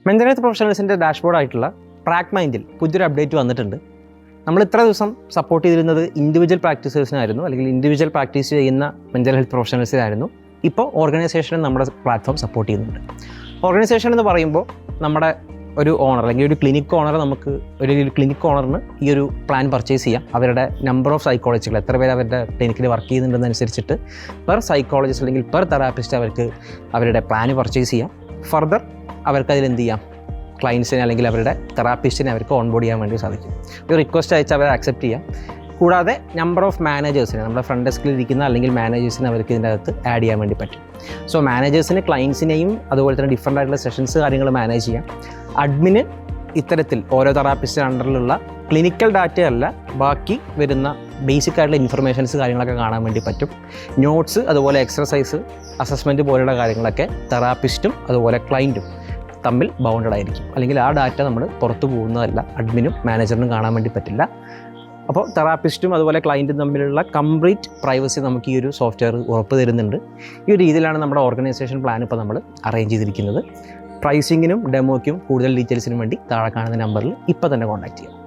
Mental health പ്രൊഫഷണൽസിൻ്റെ ഡാഷ്ബോർഡായിട്ടുള്ള പ്രാഗ്മൈൻഡിൽ പുതിയൊരു update വന്നിട്ടുണ്ട്. നമ്മൾ ഇത്ര ദിവസം സപ്പോർട്ട് ചെയ്തിരുന്നത് ഇൻഡിവിജ്വൽ പ്രാക്ടീസേഴ്സിനായിരുന്നു, അല്ലെങ്കിൽ ഇൻഡിവിജ്വൽ പ്രാക്ടീസ് ചെയ്യുന്ന മെൻ്റൽ ഹെൽത്ത് പ്രൊഫഷണൽസിനായിരുന്നു. ഇപ്പോൾ ഓർഗനൈസേഷനും നമ്മുടെ പ്ലാറ്റ്ഫോം സപ്പോർട്ട് ചെയ്യുന്നുണ്ട്. ഓർഗനൈസേഷൻ എന്ന് പറയുമ്പോൾ നമ്മുടെ ഒരു ഓണർ അല്ലെങ്കിൽ ഒരു ക്ലിനിക് ഓണർ, നമുക്ക് ഒരു ക്ലിനിക് ഓണറിന് ഈ ഒരു പ്ലാൻ പർച്ചേസ് ചെയ്യാം. അവരുടെ നമ്പർ ഓഫ് സൈക്കോളജികൾ, എത്ര പേര് അവരുടെ ക്ലിനിക്കിൽ വർക്ക് ചെയ്യുന്നുണ്ടെന്നനുസരിച്ചിട്ട് പെർ സൈക്കോളജിസ്റ്റ് അല്ലെങ്കിൽ പെർ തെറാപ്പിസ്റ്റ് അവർക്ക് അവരുടെ പ്ലാന് പർച്ചേസ് ചെയ്യാം. ഫർദർ അവർക്കതിൽ എന്ത് ചെയ്യാം, ക്ലയൻസിനെ അല്ലെങ്കിൽ അവരുടെ തെറാപ്പിസ്റ്റിനെ അവർക്ക് ഓൺബോർഡ് ചെയ്യാൻ വേണ്ടി സാധിക്കും. ഒരു റിക്വസ്റ്റ് അയച്ച് അവരെ ആക്സെപ്റ്റ് ചെയ്യാം. കൂടാതെ നമ്പർ ഓഫ് മാനേജേഴ്സിനെ, നമ്മുടെ ഫ്രണ്ട് ഡെസ്കിൽ ഇരിക്കുന്ന അല്ലെങ്കിൽ മാനേജേഴ്സിനെ അവർക്ക് ഇതിൻ്റെ അകത്ത് ആഡ് ചെയ്യാൻ വേണ്ടി പറ്റും. സോ മാനേജേഴ്സിന് ക്ലയൻസിനെയും അതുപോലെ തന്നെ ഡിഫറൻ്റ് ആയിട്ടുള്ള സെഷൻസ് കാര്യങ്ങൾ മാനേജ് ചെയ്യാം. അഡ്മിന് ഇത്തരത്തിൽ ഓരോ തെറാപ്പിസ്റ്റ് അണ്ടറിലുള്ള ക്ലിനിക്കൽ ഡാറ്റയല്ല, ബാക്കി വരുന്ന ബേസിക് ആയിട്ടുള്ള ഇൻഫർമേഷൻസ് കാര്യങ്ങളൊക്കെ കാണാൻ വേണ്ടി പറ്റും. നോട്ട്സ്, അതുപോലെ എക്സർസൈസ്, അസസ്മെൻറ്റ് പോലെയുള്ള കാര്യങ്ങളൊക്കെ തെറാപ്പിസ്റ്റും അതുപോലെ ക്ലയൻറ്റും തമ്മിൽ ബൗണ്ടഡ് ആയിരിക്കും. അല്ലെങ്കിൽ ആ ഡാറ്റ നമ്മൾ പുറത്തു പോകുന്നതല്ല, അഡ്മിനും മാനേജറിനും കാണാൻ വേണ്ടി പറ്റില്ല. അപ്പോൾ തെറാപ്പിസ്റ്റും അതുപോലെ ക്ലയൻറ്റും തമ്മിലുള്ള കംപ്ലീറ്റ് പ്രൈവസി നമുക്ക് ഈ ഒരു സോഫ്റ്റ്വെയർ ഉറപ്പ് തരുന്നുണ്ട്. ഈ ഒരു രീതിയിലാണ് നമ്മുടെ ഓർഗനൈസേഷൻ പ്ലാൻ ഇപ്പോൾ നമ്മൾ അറേഞ്ച് ചെയ്തിരിക്കുന്നത്. പ്രൈസിങ്ങിനും ഡെമോയ്ക്കും കൂടുതൽ ഡീറ്റെയിൽസിനും വേണ്ടി താഴെ കാണുന്ന നമ്പറിൽ ഇപ്പോൾ തന്നെ കോൺടാക്ട് ചെയ്യാം.